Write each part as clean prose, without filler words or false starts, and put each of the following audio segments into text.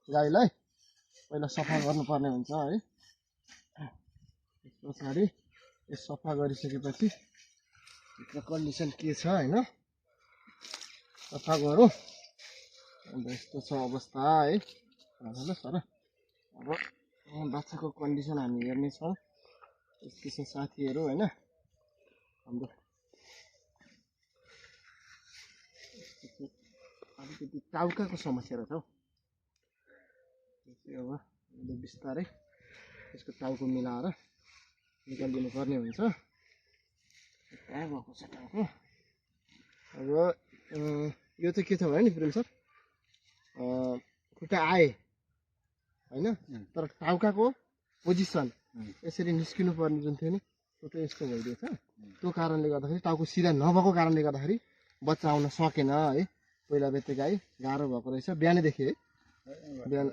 गाईलाई पहिला सफा गर्नुपर्ने हुन्छ है। त्यस पछाडि यो सफा गरिसकेपछि भित्र कन्डिसन के छ हैन सफा गरौँ। अन्त यस्तो छ अवस्था है। ल सर अब बाछाको कन्डिसन हामी हेर्नेछौँ। यस्तो छ साथीहरू हैन हाम्रो अलिकति टाउकाको समस्या रहेछ हौ। अब बिस्तारै यसको टाउको मिलाएर निकालिदिनु पर्ने हुन्छ। कहाँ गएको छ टाउको। अब यो चाहिँ के छ भने नि प्रेम सर खुट्टा आए हैन तर टाउकाको पोजिसन यसरी निस्किनु पर्ने जुन थियो नि त्यो त यस्तो भइदिएछ। त्यो कारणले गर्दाखेरि टाउको सिधा नभएको कारणले गर्दाखेरि बच्चा आउन सकेन है। पहिला बेते गाई गाह्रो भएको रहेछ बिहानैदेखि है। बिहान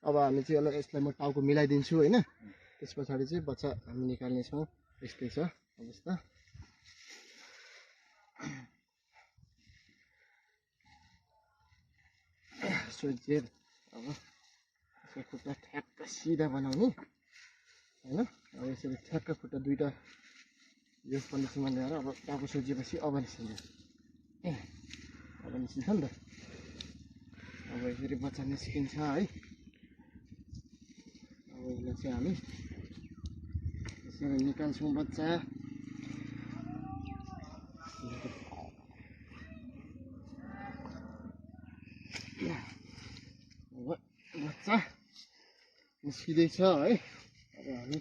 अब हामी चाहिँ यसलाई म टाउको मिलाइदिन्छु हैन। त्यस पछाडि चाहिँ बच्चा हामी निकाल्नेछौँ। यस्तै छ अवस्था। सोझेर अब यसको खुट्टा ठ्याक्क सिधा बनाउने हैन। अब यसरी ठ्याक्क खुट्टा दुईटा यो कन्डिसनमा ल्याएर अब टाउको सोझिएपछि अब निस्किन्छ। अब निस्किन्छ नि त। अब यसरी बच्चा निस्किन्छ है। अब यसलाई चाहिँ हामी यसरी निकाल्छौँ बच्चा। अब बच्चा निस्किँदैछ है। अब हामी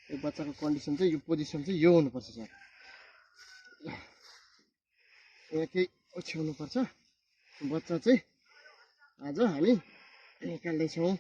यो बच्चाको कन्डिसन चाहिँ यो पोजिसन चाहिँ यो हुनुपर्छ सर। यहाँ केही ओछ्याउनुपर्छ। बच्चा चाहिँ आज हामी निकाल्दैछौँ।